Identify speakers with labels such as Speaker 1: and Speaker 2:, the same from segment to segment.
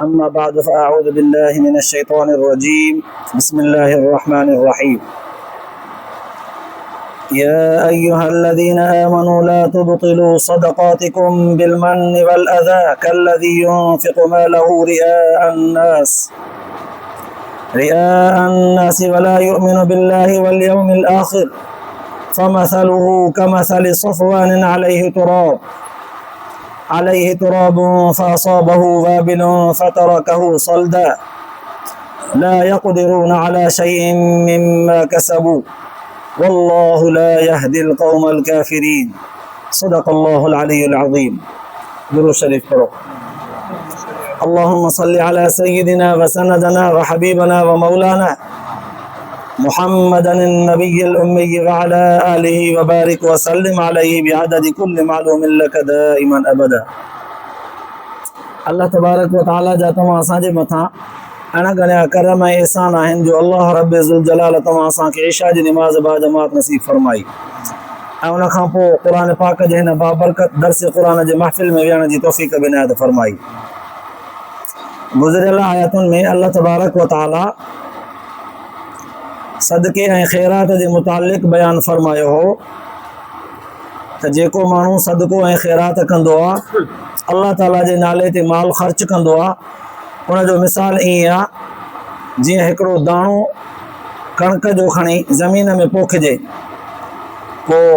Speaker 1: أما بعد فأعوذ بالله من الشيطان الرجيم بسم الله الرحمن الرحيم يا أيها الذين آمنوا لا تبطلوا صدقاتكم بالمن والأذى كالذي ينفق ماله رئاء الناس ولا يؤمن بالله واليوم الآخر فمثله كمثل صفوان عليه تراب فأصابه وابل فتركه صلدا لا يقدرون على شيء مما كسبوا والله لا يهدي القوم الكافرين صدق الله العلي العظيم. درود شريف پڑھو. اللهم صل على سيدنا وسندنا وحبيبنا ومولانا محمد النبي الأمي وعلى آله وبارك وسلم عليه بعدد كل معلوم لك دائما أبدا. अल्लाह तबारक व तआला जा तमां असांजे मथां अणा घणा करम ऐं एहसान आहिनि जो अल्लाह रब ज़ुल जलाल तमां असांखे इशा जी निमाज़ बाजमात नसीब फरमाई ऐं उन खां पोइ क़ुर पाक जे हिन बाबरकत दर्स क़ुर जे महफ़िल में विहण जी तौफ़ीक़ बि इनायत फरमाई. गुज़िरियल आयतुनि में अल्लाह तबारक व तआला सदके ऐं ख़ैरात जे मुतालिक़ बयानु फरमायो हो त जेको माण्हू सदको ऐं ख़ैरात कंदो आहे अल्लाह ताला जे नाले ते माल ख़र्च कंदो आहे उनजो मिसाल ईअं आहे जीअं हिकिड़ो दाणो कणिक जो खणी ज़मीन में पोखिजे, पोइ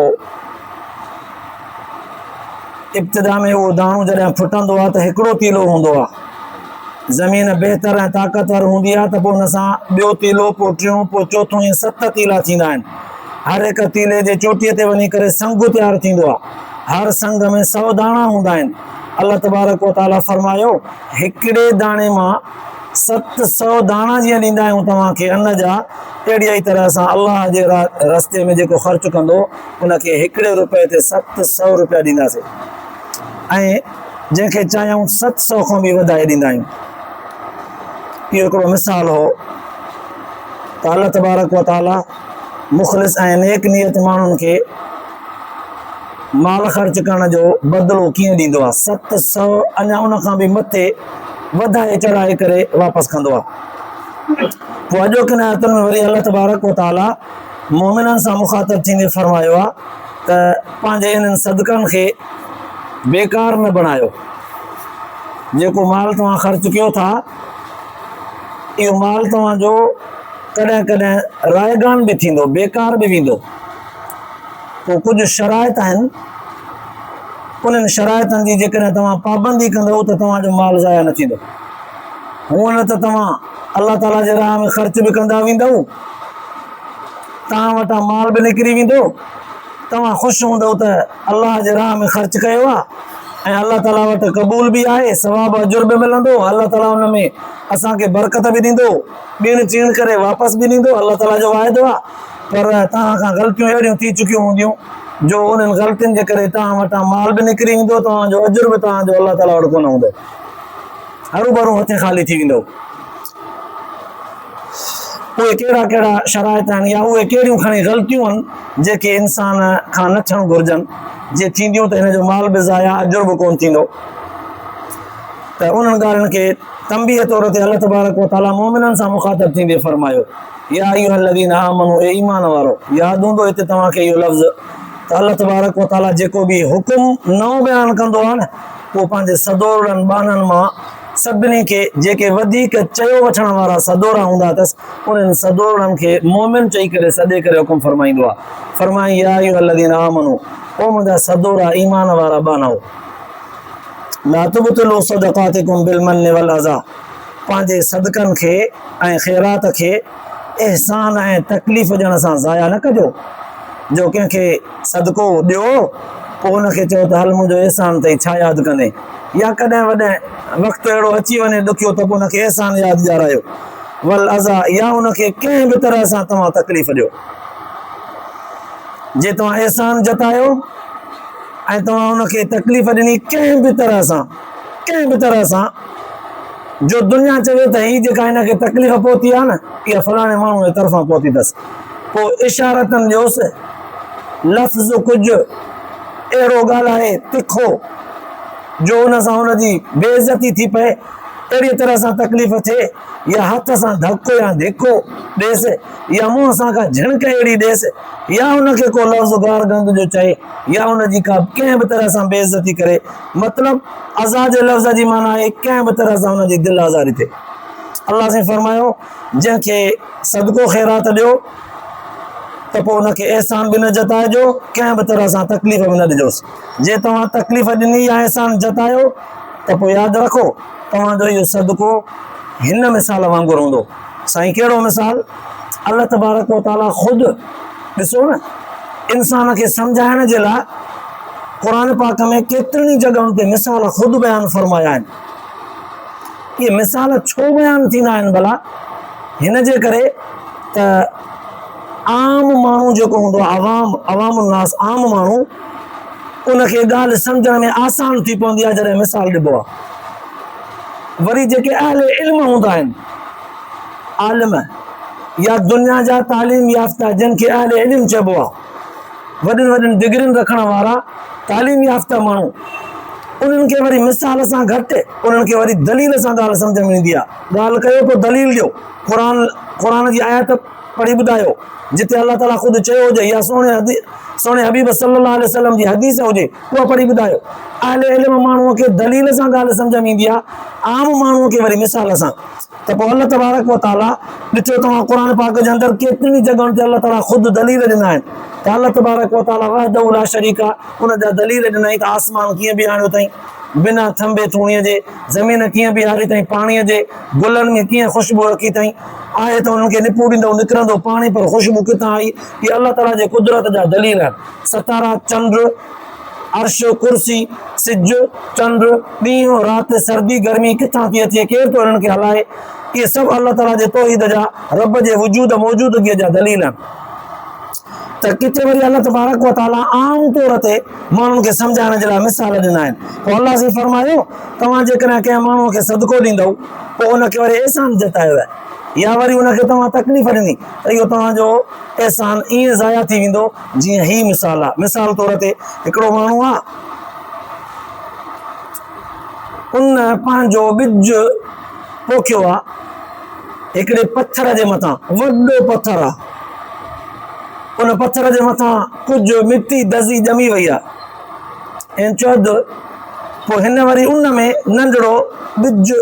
Speaker 1: इब्तिदा में उहो दाणो जॾहिं फुटंदो आहे त हिकिड़ो तीलो हूंदो आहे. ज़मीन बहितर ऐं ताक़तवर हूंदी आहे त पोइ हुन सां ॿियो तीलो, पोइ टियों, पोइ चोथों, ईअं 7 तीला थींदा आहिनि. हर हिक तीले जे चोटीअ ते वञी करे संग तयारु थींदो आहे. हर संग में 100 दाणा हूंदा आहिनि. अल्लाह तबारक व तआला फरमायो हिकिड़े दाणे मां 700 दाणा जीअं ॾींदा आहियूं तव्हांखे अन्न जा, अहिड़ी ई तरह सां अल्लाह जे रस्ते में जेको ख़र्च कंदो उनखे हिकिड़े रुपए ते 700 रुपया ॾींदासीं ऐं जंहिंखे चाहियूं 700 खां बि वधाए ॾींदा आहियूं. इहो हिकिड़ो मिसाल हो त अल्लाह तबारक व तआला मुख़लिस ऐं नेक नियत माण्हुनि खे माल ख़र्च करण जो बदिलो कीअं ॾींदो आहे. 700 अञा उन खां बि मथे वधाए चढ़ाए करे वापसि कंदो आहे. पोइ अॼोकिन आयतुनि में वरी अल्लाह तबारक व तआला मोमिननि सां मुख़ातिब थींदे फरमायो आहे त पंहिंजे इन्हनि सदकनि खे बेकार न बणायो. जेको माल तव्हां ख़र्च कयो था इहो माल तव्हांजो कॾहिं कॾहिं रायगान बि थींदो, बेकार बि वेंदो. पोइ कुझु शराइत आहिनि, उन्हनि शराइतनि जी जेकॾहिं तव्हां पाबंदी कंदव त तव्हांजो माल ज़ाया न थींदो. हूअं न त तव्हां अल्लाह ताला जे राह में ख़र्च बि कंदा वेंदव, तव्हां वटां माल बि निकिरी वेंदो, तव्हां ख़ुशि हूंदव त अल्लाह जे राह में ख़र्च कयो आहे ऐं अल्लाह ताला वटि क़बूल बि आहे, सवाब अजुर बि मिलंदो. अल्लाह ताला हुन में असांखे बरकत बि ॾींदो, ॿीण चीण करे वापसि बि ॾींदो. अल्लाह ताला जो वाइदो आहे. पर तव्हां खां ग़लतियूं अहिड़ियूं थी चुकियूं हूंदियूं जो उन्हनि ग़लतियुनि जे करे तव्हां वटां माल बि निकिरी वेंदो, तव्हांजो अजुर बि तव्हांजो अल्लाह ताला वटि कोन हूंदो, हरू भरू हथे ख़ाली थी वेंदो. उहे कहिड़ा कहिड़ा शराइत आहिनि या उहे कहिड़ियूं खणी ग़लतियूं आहिनि जेके इंसान खां न थियणु घुरिजनि, जे थींदियूं त हिन जो माल बि ज़ाया, अजुर बि कोन थींदो. त उन्हनि ॻाल्हियुनि खे तंबीह तौर ते अल्लाह तबारक व तआला मोमिननि सां मुख़ातिब थींदे फरमायो या अय्युहल्लज़ीना आमनू, ए ईमान वारो. यादि हूंदो हिते तव्हांखे इहो लफ़्ज़ त अल्लाह तबारक व तआला जेको बि हुकुम नओं बयानु कंदो आहे न, पोइ पंहिंजे सदोरनि बाननि मां सभिनी खे जेके वधीक चयो वठण वारा सदोरा हूंदा अथसि उन्हनि सदोरनि खे मोमिन चई करे सॾे करे हुकुम फरमाईंदो आहे. फरमाई या अय्युहल्लज़ीना आमनू, ओ मुंहिंजा सदोरा ईमान वारा बानो, ला तुब्तिलू सदक़ातिकुम बिलमन्नि वल अज़ा, पंहिंजे सदकनि खे ऐं ख़ैरात खे एहसान ऐं तकलीफ़ ॾियण सां ज़ाया न कजो. जो कंहिंखे सदको ॾियो पोइ हुनखे चओ त हल मुंहिंजो एहसान अथई, छा यादि कंदे, या कॾहिं वॾे वक़्तु अहिड़ो अची वञे ॾुखियो त पोइ हुनखे एहसान यादि ॾियारायो. वल अज़ा, या हुनखे कंहिं बि तरह सां तव्हां तकलीफ़ ॾियो. जे तव्हां एहसान जतायो ऐं तव्हां हुनखे तकलीफ़ ॾिनी कंहिं बि तरह सां जो दुनिया चवे त हीअ जेका हिनखे तकलीफ़ पहुती आहे न इहा फलाणे माण्हू जे तरफ़ां पहुती अथसि, पोइ इशारतनि ॾियोसि, लफ़्ज़ कुझु अहिड़ो ॻाल्हाए तिखो जो हुन सां हुनजी बेइज़ती थी पए अहिड़ी तरह सां तकलीफ़ थिए या हथ सां धको या धिको ॾेसि या मुंहं सां का झिणक अहिड़ी ॾेसि या हुनखे को लफ़्ज़ गार गंद जो चए या हुनजी का कंहिं बि तरह सां बेइज़ती करे, मतिलबु अज़ा जे लफ़्ज़ जी माना आहे कंहिं बि तरह सां हुनजी दिलि आज़ारी थिए। अल्लाह साईं फरमायो जंहिंखे सदको ख़ैरात ॾियो त पोइ हुनखे एहसान बि न जताइजो, कंहिं बि तरह सां तकलीफ़ बि न ॾिजोसि। जे तव्हां तकलीफ़ ॾिनी या एहसान जतायो त पोइ यादि रखो तव्हांजो इहो सदको हिन मिसाल वांगुरु हूंदो। साईं कहिड़ो मिसाल? अल्लाह तबारक व तआला ख़ुदि ॾिसो न इंसान खे सम्झाइण जे लाइ क़ुर पाक में केतिरनि जॻहियुनि ते मिसाल ख़ुदि बयानु फरमाया आहिनि। इहे मिसाल छो बयानु थींदा आहिनि भला? हिन जे करे त आम माण्हू जेको हूंदो आहे अवामुन्नास आम माण्हू उनखे ॻाल्हि सम्झण में आसान थी पवंदी आहे जॾहिं मिसाल ॾिबो आहे। वरी जेके अहले इल्म हूंदा आहिनि आलिम या दुनिया जा तालीम याफ़्ता जिनखे अहले इल्म चइबो आहे, वॾियुनि वॾियुनि डिग्रियुनि रखण वारा तालीम याफ़्ता माण्हू, उन्हनि खे वरी मिसाल सां घटि उन्हनि खे वरी दलील सां ॻाल्हि सम्झ में ईंदी आहे। ॻाल्हि कयो पोइ दलील ॾियो, क़ुर जी आयत पढ़ी ॿुधायो जिते अल्लाह ताला ख़ुदि चयो हुजे या सोने हबीब सल्लल्लाहु अलैहि वसल्लम जी हदीस हुजे उहा पढ़ी ॿुधायो। अहले इल्म माण्हूअ खे दलील सां ॻाल्हि सम्झ में ईंदी आहे, आम माण्हूअ खे वरी मिसाल सां। त पोइ अल्लाह तबारक व तआला ॾिठो तव्हां क़ुर पाक जे अंदरि केतिरनि जॻहियुनि ते अल्लाह ताला ख़ुदि दलील ॾिना आहिनि त अल्लाह तबारक व तआला वहदहू ला शरीक आहे, उन जा दलील ॾिनई त आसमान कीअं बीहारियो अथई बिना थंबे थूणीअ जे, ज़मीन कीअं बीहारी अथई पाणीअ जे, गुलनि में कीअं ख़ुशबू रखी अथई, आहे त उन्हनि खे निपू ॾींदो निकिरंदो पाणी पर ख़ुशबू किथां आई? इहे अल्लाह ताला जे कुदरत जा दलील आहिनि। सतारा चंड अर्श कुर्सी सिज चंड ॾींहुं राति सर्दी गर्मी किथां थी अचे केरु थो हिननि खे हलाए, इहे सभु अल्लाह ताला जे तौहीद जा रब जे वजूद मौजूदगीअ जा दलील आहिनि। त किथे वरी अल्लाह तबारक व तआला आम तौर ते माण्हुनि खे सम्झाइण जे लाइ मिसाल ॾिना आहिनि। पोइ अल्लाह साईं फरमायो तव्हां जेकॾहिं कंहिं माण्हूअ खे सदको ॾींदव पोइ उनखे वरी एहसान जतायो आहे या वरी उनखे तव्हां तकलीफ़ ॾिनी त इहो तव्हांजो एहसान ईअं ज़ाया थी वेंदो जीअं ही मिसाल आहे। मिसाल तौर ते हिकिड़ो माण्हू आहे, उन पंहिंजो ॿिज पोखियो आहे हिकिड़े पथर जे मथां, वॾो पथर आहे, उन पथर जे मथां कुझु मिटी दज़ी ॼमी वई आहे ऐं चौध पोइ हिन वरी उन में नंढड़ो ॿिज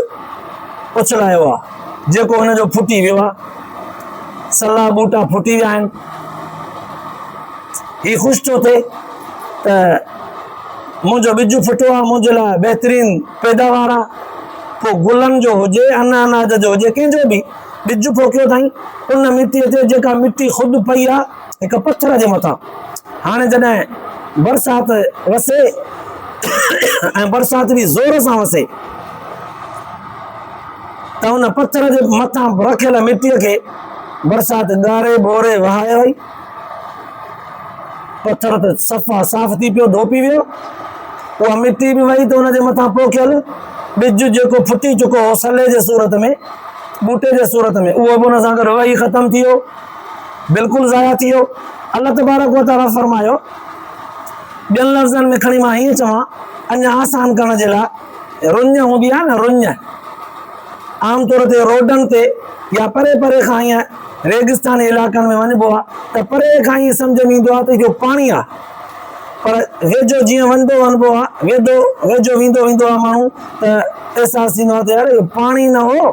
Speaker 1: उछलायो आहे जेको हुनजो फुटी वियो आहे, सला ॿूटा फुटी विया आहिनि। हीउ ख़ुशि थो थिए त मुंहिंजो ॿिज फुटियो आहे, मुंहिंजे लाइ बहितरीनु पैदावार आहे। पोइ गुलनि जो हुजे अनाज जो हुजे कंहिंजो बि ॿिज पोखियो अथई उन मिटीअ ते जेका मिटी ख़ुदि पई आहे हिकु पथर जे मथां। हाणे जॾहिं बरसाति वसे ऐं बरसाति बि ज़ोर सां वसे त उन पथर जे मथां रखियल मिटीअ खे बरसाति ॻारे ॿोरे वहाए वई, पथर त सफ़ा साफ़ थी पियो धोपी वियो, उहा मिटी बि वई त हुनजे मथां पोखियल ॿिज जेको फुटी चुको हो सले जे सूरत में ॿूटे जे सूरत में उहो बि हुन सां गॾु वही ख़तमु थी वियो, बिल्कुलु ज़ाया थी वियो। अल्लाह तबारक व तआला फरमायो ॿियनि लफ़्ज़नि में खणी मां हीअं चवां अञा आसान करण जे लाइ, रुञ हूंदी आहे न रुञ, आम तौर ते रोडनि ते या परे परे खां ईअं रेगिस्तानी इलाइक़नि में वञिबो आहे त परे खां ईअं सम्झ में ईंदो आहे त इहो पाणी आहे, पर वेझो जीअं वञिबो आहे वेझो वेंदो आहे माण्हू त अहसासु थींदो आहे त यार इहो पाणी न हो,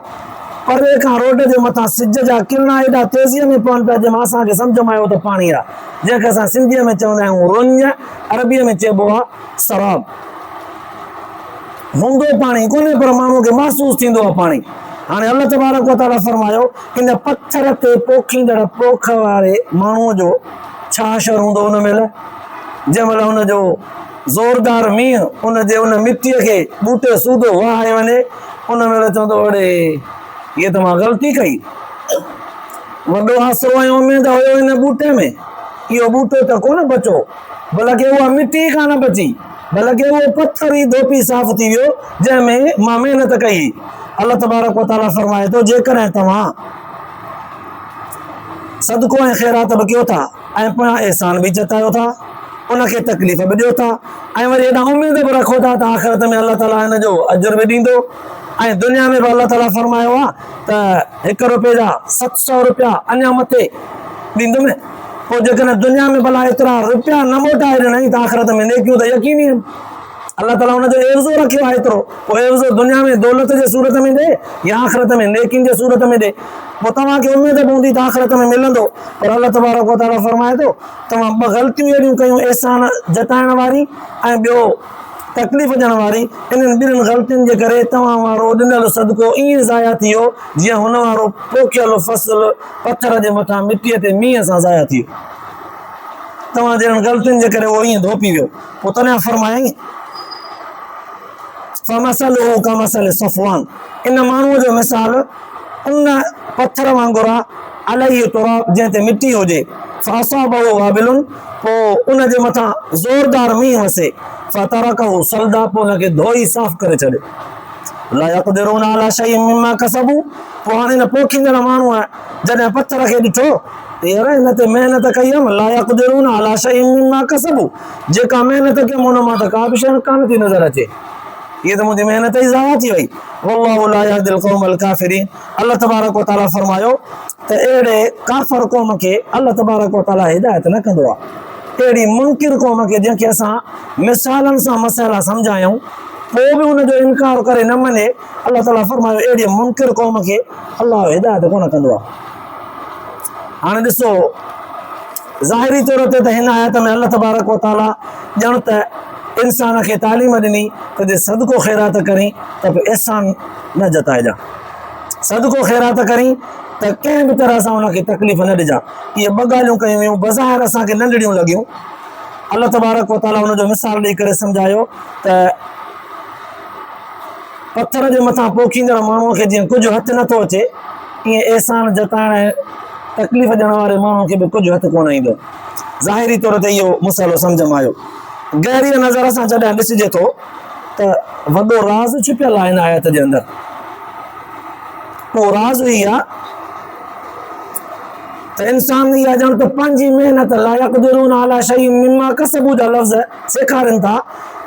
Speaker 1: परे खां रोड जे मथां सिज जा किरणा एॾा तेज़ीअ में पवनि पिया जंहिंमां असांखे सम्झ में आयो त पाणी आहे, जंहिंखे असां सिंधीअ में चवंदा आहियूं रुञ, अरबीअ में चइबो आहे सराब। हूंदो पाणी कोन्हे पर माण्हूअ खे महसूसु थींदो आहे पाणी। हाणे अल्लाह तबारक व तआला फरमायो इन पथर ते पोखींदड़ पोख वारे माण्हूअ जो छा असरु हूंदो उन महिल जंहिं महिल हुनजो ज़ोरदार मींहुं उनजे उन मिटीअ खे ॿूटे सूधो वहाए वञे, उन महिल चवंदो अड़े ये तो मां ग़लती कई, वॾो आसरो ऐं उमेद हुयो हिन ॿूटे में, इहो ॿूटो त कोन बचो, भला के उहा मिटी कान बची, भला के उहो पथर ई धोपी साफ़ थी वियो जंहिंमें मां महिनत कई। अल्लाह तबारक व तआला फरमाए थो जेकॾहिं तव्हां सदको ऐं ख़ैरात बि कयो था ऐं पिणु एहसान बि जतायो था, उनखे तकलीफ़ बि ॾियो था ऐं वरी हेॾा उमेद बि रखो था त आख़िरत में अल्लाह ताला हिन जो अजुर बि ॾींदो ऐं दुनिया में बि अलाह ताला फरमायो आहे त 1 रुपए जा 700 रुपया अञा मथे ॾींदुमि। पोइ जेकॾहिं दुनिया में भला एतिरा रुपया न मोटाए ॾिनई त आख़िरत में नेकियूं त यकीनी आहिनि। अलाह ताला हुनजो एवज़ो रखियो आहे एतिरो, पोइ एवज़ो दुनिया में दौलत जे सूरत में ॾे या आख़िरत में नेकियुनि जे सूरत में ॾे। पोइ तव्हांखे उमेद पवंदी त आख़िरत में मिलंदो। पर अलाह तबारक व तआला फरमाए थो तव्हां 2 ग़लतियूं अहिड़ियूं कयूं, एहसान जताइण वारी ऐं ॿियो तकलीफ़ ॾियण वारी। इन्हनि ॿिन्हिनि ग़लतियुनि जे करे तव्हां वारो ॾिनल सदको ईअं ज़ाया थी वियो जीअं हुन वारो पोखियल फसल पथर जे मथां मिटीअ ते मींहं सां ज़ाया थी वियो। तव्हां जहिड़नि ग़लतियुनि जे करे उहो ईअं धोपी वियो। पोइ तॾहिं फरमायईं फमसलुहु कमसल सफ़वान, इन माण्हूअ जो मिसाल उन पथर वांगुरु आहे अलैहि तुराब जंहिं ते मिटी हुजे, फअसाबहु वाबिलुन, पोइ उन जे मथां ज़ोरदार मींहुं वसे, फतरकहु सल्दा, पोइ उनखे धोई साफ़ करे छॾे। ला यक़दिरून अला शैइन मिम्मा कसबू, पोइ हाणे हिन पोखींदड़ माण्हूअ जॾहिं पथर खे ॾिठो यार हिन ते महिनत कई हुयमि, ला यक़दिरून अला शैइन मिम्मा कसबू, जेका महिनत कयमि हुन मां त का बि शइ कान थी नज़र अचे, ये तो मुझे मेहनत ही ज़ाया थी वई। वल्लाहु ला यहदिल क़ौमल काफ़िरीन, अल्लाह तबारक व तआला फरमायो त अहिड़े काफ़िर क़ौम खे अल्लाह तबारक व तआला हिदायत न कंदो आहे। अहिड़ी मुनकिर क़ौम खे जंहिंखे असां मिसालनि सां मसइला सम्झायूं पोइ बि हुनजो इनकार करे न मञे, अल्लाह ताला फरमायो अहिड़ी मुनकिर क़ौम खे अल्लाह हिदायत कोन कंदो आहे। हाणे ॾिसो ज़ाहिरी तौर ते त हिन आयत में अल्लाह तबारक व तआला ॼण त इंसान खे तालीम ॾिनी त जे सदको ख़ैरात करी त पोइ एहसान न जताइजां, सदको ख़ैरात करी त कंहिं बि तरह सां हुनखे तकलीफ़ न ॾिजां। इहे 2 ॻाल्हियूं कयूं हुयूं, बज़ाहिर असांखे नंढड़ियूं लॻियूं। अल्लाह तबारक व तआला हुनजो मिसाल ॾेई करे सम्झायो त पथर जे मथां पोखींदड़ माण्हूअ खे जीअं कुझु हथु नथो अचे, ईअं एहसान जताइण ऐं तकलीफ़ ॾियण वारे माण्हूअ खे बि कुझु हथु कोन ईंदो। ज़ाहिरी तौर ते इहो मसइलो सम्झ में आयो। गहरीअ नज़र सां जॾहिं ॾिसिजे थो त वॾो राज़ छुपियल आहे हिन आयत जे अंदरि। उहो राज़ ई आहे त इंसान इहा ॼण त पंहिंजी महिनत ला यक़दिरून अला शैइन मिम्मा कसबू जा लफ़्ज़ सेखारनि था।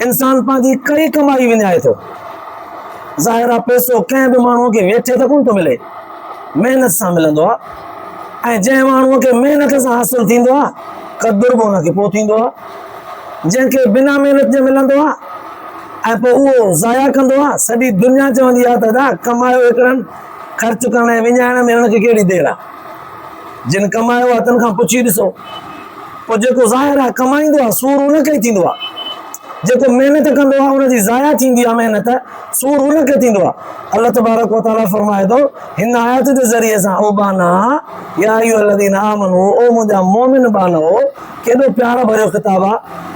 Speaker 1: इंसान पंहिंजी कई कमाई विञाए थो। ज़ाहिर आहे पैसो कंहिं बि माण्हूअ खे वेठे त कोन थो मिले, महिनत सां मिलंदो आहे। ऐं जंहिं माण्हूअ खे महिनत सां हासिलु थींदो आहे क़दुरु बि हुनखे पोइ थींदो आहे। जंहिंखे बिना महिनत जे मिलंदो आहे ऐं पोइ उहो ज़ाया कंदो आहे, सॼी दुनिया चवंदी आहे त दा कमायो हिकिड़नि, ख़र्च करण ऐं विञाइण में हुनखे कहिड़ी देरि आहे। जिन कमायो आहे तन खां पुछी ॾिसो। पोइ जेको ज़ाहिर आहे कमाईंदो आहे सूर हुनखे ई थींदो आहे, जेको महिनत कंदो आहे हुनजी ज़ाया थींदी आहे महिनत, सूर हुनखे थींदो आहे। अल्लाह तबारक व तआला फरमाए थो हिन आयत जे ज़रिए सां ओ बाना या अय्युहल्लज़ीना आमनू, ओ मुंहिंजा मोमिन बानो, केॾो प्यारो भरियो ख़िताब आहे।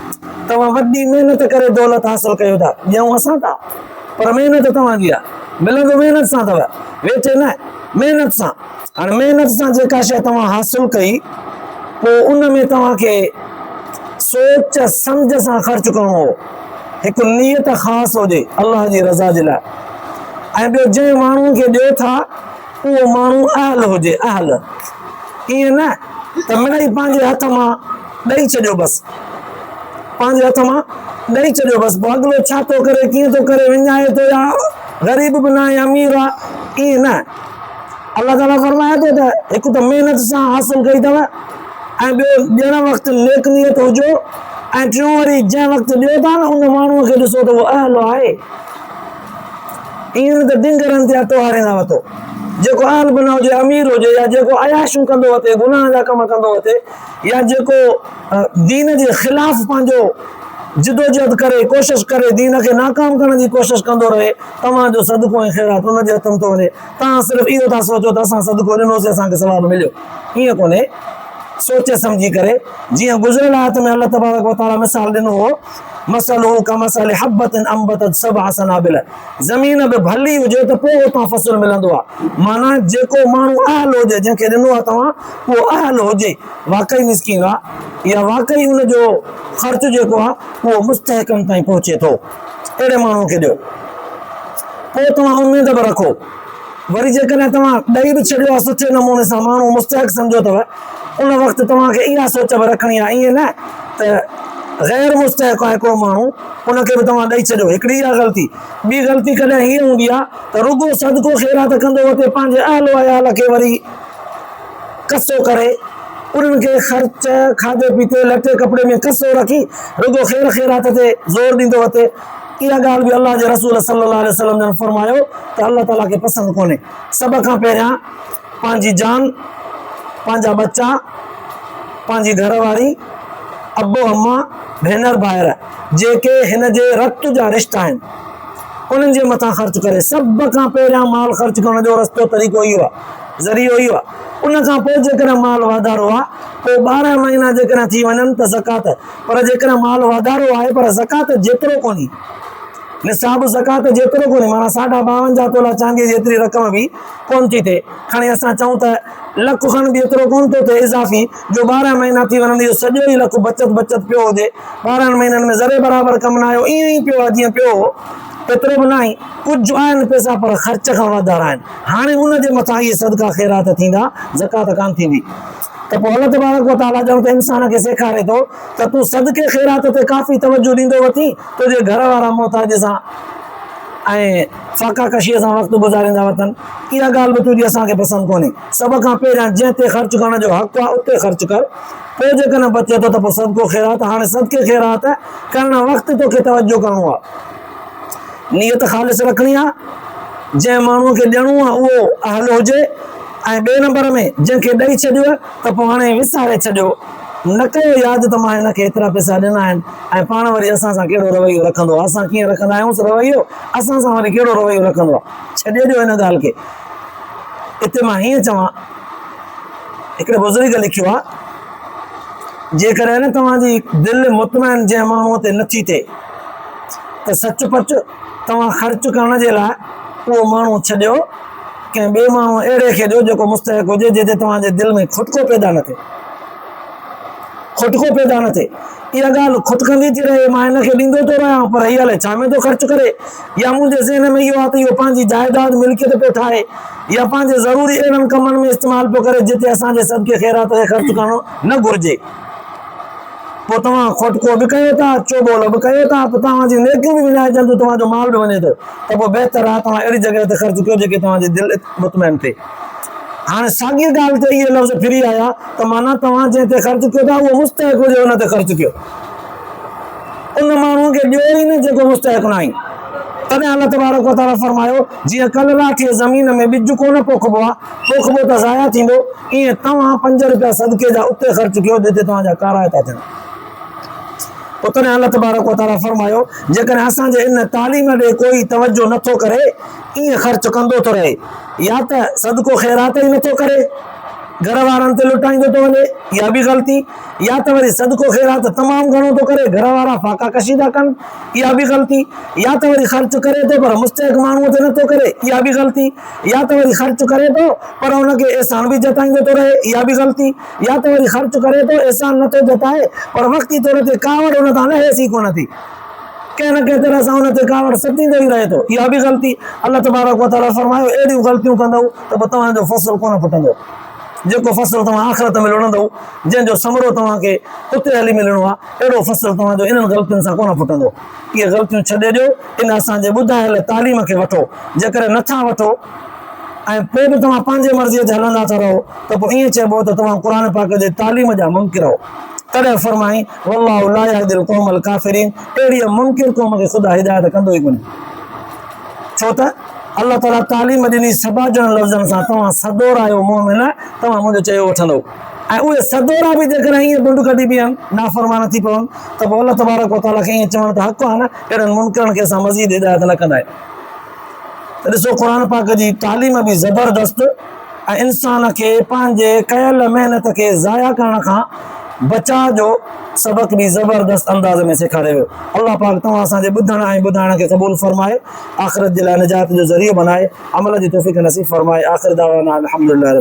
Speaker 1: तव्हां वॾी महिनत करे दौलत हासिल कयो था, ॼऊं असां था, पर महिनत तव्हांजी आहे, मिलंदो महिनत सां अथव, वेठे न, महिनत सां। हाणे महिनत सां जेका शइ तव्हां हासिल कई पोइ उन में तव्हांखे सोच सम्झ सां ख़र्च करणो हो, हिकु नियत ख़ासि हुजे अल्लाह जी रज़ा जे लाइ। ऐं ॿियो जंहिं माण्हूअ खे ॾियो था उहो माण्हू अहल हुजे, अहल, ईअं न त मिड़ई पंहिंजे हथ मां ॾेई छॾियो बसि, पंहिंजे हथ मां ॾेई छॾियो बसि, पोइ अॻिलो छा थो करे, कीअं थो करे, विञाए थो या ग़रीब बि न आहे अमीर आहे, ईअं न। अल्लाह ताला फरमाए थो त हिकु त महिनत सां हासिल कई अथव ऐं ॿियो ॾियण वक़्तु नेक नियत हुजो, ऐं टियों वरी जंहिं वक़्तु ॾियो था न उन माण्हूअ खे ॾिसो त उहो अहल आहे। ईअं त डिंगरनि ते हथो हारींदा वठो, जेको अहल बि न हुजे, अमीर हुजे, या जेको अयाशूं कंदो वठे, गुनाह जा कम कंदो वठे, या जेको दीन जे ख़िलाफ़ पंहिंजो जिदोजहद करे, कोशिशि करे दीन खे नाकाम करण जी कोशिशि कंदो रहे, तव्हांजो सदको ऐं ख़ैरात हुनजे हथ में थो वञे। तव्हां सिर्फ़ु इहो था सोचो त असां सदको ॾिनोसीं असांखे सवाबु मिलियो, ईअं कोन्हे। सोचे सम्झी करे जीअं गुज़िरियल आयत में अल्लाह तबारक व तआला मिसाल ॾिनो हो, मसलुहु कमसलि हब्बतिन अंबतत सबअ सनाबिल, ज़मीन बि भली हुजे त पोइ उतां फसल मिलंदो आहे। माना जेको माण्हू अहल हुजे, जंहिंखे ॾिनो आहे तव्हां, उहो अहल हुजे, वाक़ई मिस्कीन आहे या वाक़ई हुनजो ख़र्च जेको आहे उहो मुस्तहकम ताईं पहुचे थो, अहिड़े माण्हू खे ॾियो। पोइ तव्हां उमेद बि रखो, वरी जेकॾहिं तव्हां ॾेई बि छॾियो आहे सुठे नमूने सां, माण्हू मुस्तहक सम्झो अथव, उन वक़्तु तव्हांखे इहा सोच बि रखणी आहे, ईअं न त गैर मुस्तहिक आहे को माण्हू उनखे बि तव्हां ॾेई छॾियो। हिकिड़ी इहा ग़लती। ॿी ग़लती कॾहिं हीअ हूंदी आहे त रुॻो सदको ख़ैरात कंदो हुते पंहिंजे अहल वयाल खे वरी कसो करे उन्हनि खे ख़र्च खाधे पीते लटे कपिड़े में कसो रखी रुॻो ख़ैर ख़ैरात ते ज़ोर ॾींदो हुते। इहा ॻाल्हि बि अलाह जे रसूल सल्लल्लाहु अलैहि वसल्लम जन फरमायो त अलाह ताला खे पसंदि कोन्हे। सभ खां पहिरियां पंहिंजी जान, पंहिंजा बच्चा, पंहिंजी घरवारी, अबो अम्मा, भेनर भाइर जेके हिन जे रत जा रिश्ता आहिनि उन्हनि जे मथां ख़र्च करे। सभ खां पहिरियां माल ख़र्च करण जो रस्तो तरीक़ो इहो आहे, ज़रियो इहो आहे। उन खां पोइ जेकॾहिं माल वाधारो आहे पोइ 12 महीना जेकॾहिं थी वञनि त ज़कात। पर जेकॾहिं माल वाधारो आहे पर ज़कात जेतिरो कोन्हे, निसाब ज़कात जेतिरो कोन्हे, माना 52.5 तोला चांदी जेतिरी रक़म बि कोन थी थिए। खणी असां चऊं त लख खण बि एतिरो कोन थो थिए इज़ाफ़ी जो 12 महीना थी वञनि, इहो सॼो ई लख बचत पियो हुजे। 12 महीननि में ज़रे बराबरि कमु न आयो, ईअं ई पियो आहे जीअं पियो हो। एतिरो बि न आहे, कुझु आहिनि पैसा पर ख़र्च खां वधारा आहिनि। हाणे उन जे मथां इहे सदका ख़ैरात थींदा, ज़कात कान थींदी। त पोइ अल्लाह तबारक व तआला ॼण त इंसान खे सेखारे थो त तूं सदके ख़ैरात ते काफ़ी तवजो ॾींदो वठी, तुंहिंजे घर वारा मोहताज सां ऐं फाका कशीअ सां वक़्तु गुज़ारींदा वठनि। इहा ॻाल्हि बि तुंहिंजी असांखे पसंदि कोन्हे। सभ खां पहिरियां जंहिं ते ख़र्च करण जो हक़ु आहे उते ख़र्च कर, पोइ जेकॾहिं बचे थो त पोइ सदको ख़ैरात। हाणे सदके ख़ैरात करण वक़्तु तोखे तवजो करिणो आहे, नियत ख़ालिस रखणी आहे। जंहिं माण्हूअ खे ॾियणो आहे उहो अहल हुजे। ऐं ॿिए नंबर में जंहिंखे ॾेई छॾियो त पोइ हाणे विसारे छॾियो, न कयो यादि त मां हिनखे एतिरा पैसा ॾिना आहिनि ऐं पाण वरी असां सां कहिड़ो रवैयो रखंदो आहे। असां कीअं रखंदा आहियूं रवैयो, असां सां वरी कहिड़ो रवैयो रखंदो आहे। छॾे ॾियो हिन ॻाल्हि खे। हिते मां हीअं चवां, हिकिड़े बुज़ुर्ग लिखियो आहे, जेकॾहिं न तव्हांजी दिलि मुतमइन जंहिं माण्हूअ ते नथी थिए त सचपच तव्हां ख़र्च करण जे लाइ उहो माण्हू छॾियो, कंहिं ॿिए माण्हू अहिड़े खे ॾियो जेको मुस्तहिक हुजे, जिते तव्हांजे दिलि में खुटको पैदा न थिए, खुटको पैदा न थिए। इहा ॻाल्हि खुटकंदी थी रहे, मां हिनखे ॾींदो थो रहियां पर हीअ हले छा में थो ख़र्च करे, या मुंहिंजे ज़हन में इहो आहे त इहो पंहिंजी जाइदाद मिल्कियत पियो ठाहे, या पंहिंजे ज़रूरी अहिड़नि कमनि में इस्तेमालु पियो करे जिते असांजे सदके ख़ैरात ते ख़र्च करणो न घुरिजे। पोइ तव्हां खुटको बि कयो था, चोॿोल बि कयो था, पोइ तव्हांजी नेकियूं बि विञाइजनि, तव्हांजो माल बि वञे थो। त पोइ बहितर आहे तव्हां अहिड़ी जॻह ते ख़र्च कयो जेके तव्हांजी दिलि मुतमइन थिए। हाणे साॻी ॻाल्हि ते इहे लफ़्ज़ फिरी आया त माना तव्हां जंहिं ते ख़र्च कयो था उहो मुस्तहिक हुजे, हुन ते ख़र्च कयो। उन माण्हूअ खे ॾियो ई न जेको मुस्तहिक न आहे। तॾहिं अल्लाह तबारक व तआला फरमायो, जीअं कल्ह राति ज़मीन में ॿिज कोन पोखिबो आहे, पोखिबो त ज़ाया थींदो, ईअं तव्हां 5 रुपया सदके जा उते ख़र्च कयो जिते तव्हांजा काराए था थियनि। पोइ तॾहिं अल्लाह तबारक व तआला फरमायो, जेकॾहिं असांजे इन तालीम ॾे कोई तवजो नथो करे, ईअं ख़र्च कंदो थो रहे, या त सदको ख़ैरात ई नथो करे, घर वारनि ते लुटाईंदो थो वञे, इहा बि ग़लती, या त वरी सदको ख़ैरात तमामु घणो थो करे, घर वारा फाका कशी था कनि, इहा बि ग़लती, या त वरी ख़र्च करे थो पर मुस्तहिक माण्हूअ ते नथो करे, इहा बि ग़लती, या त वरी ख़र्च करे थो पर हुनखे एहसान बि जताईंदो थो रहे, इहा बि ग़लती, या त वरी ख़र्च करे थो एहसान नथो जताए पर वक़्ती तौर ते कावड़ हुन तां न हेसी कोन थी, कंहिं न कंहिं तरह सां हुन ते कावड़ सतींदो ई रहे थो, इहा बि ग़लती। अल्लाह तबारक व तआला फरमायो, अहिड़ियूं ग़लतियूं कंदव त पोइ तव्हांजो फ़सुलु कोन फुटंदो। जेको फ़सुलु तव्हां आख़िरत में विढ़ंदव, जंहिंजो समरो तव्हांखे उते हली मिलणो आहे, अहिड़ो फ़सुलु तव्हांजो इन्हनि ग़लतियुनि सां कोन फुटंदो। इहे ग़लतियूं छॾे ॾियो, इन असांजे ॿुधायल तालीम खे वठो। जेकॾहिं नथा वठो ऐं पोइ बि तव्हां पंहिंजे मर्ज़ीअ ते हलंदा था रहो त पोइ ईअं चइबो त तव्हां क़ुर पाक जे तालीम जा मुनकिर हो। तॾहिं फरमाई, वल्लाहु ला यहदिल क़ौमल काफ़िरीन, अहिड़ी मुनकिर क़ौम खे ख़ुदा हिदायत कंदो ई कोन्हे। छो त अल्लाह ताला तालीम ॾिनी सबाजण लफ़्ज़नि सां, तव्हां सदोरा आहियो मोमिन, तव्हां मुंहिंजो चयो वठंदव। ऐं उहे सदोरा बि जेकॾहिं ईअं बुंड कढी बीहनि, नाफ़रमान थी पवनि, त पोइ अल्लाह तबारक व तआला खे ईअं चवण त हक़ु आहे न, अहिड़नि मुनकिरनि खे असां मज़ीद हिदायत न कंदा आहियूं। त ॾिसो क़ुर पाक जी तालीम बि ज़बरदस्त, ऐं इंसान खे पंहिंजे कयल महिनत खे ज़ाया करण खां बचा जो सबक भी ज़बरदस्त अंदाज़ में सेखारे वियो। अल्लाह पाक तव्हां असांजे ॿुधण ऐं ॿुधाइण खे क़बूल फरमाए, आख़िरत जे लाइ निजात जो ज़रियो बनाए, अमल जी तौफ़ीक़ नसीब फरमाए। आख़िर दावाना अल्हम्दुलिल्लाह।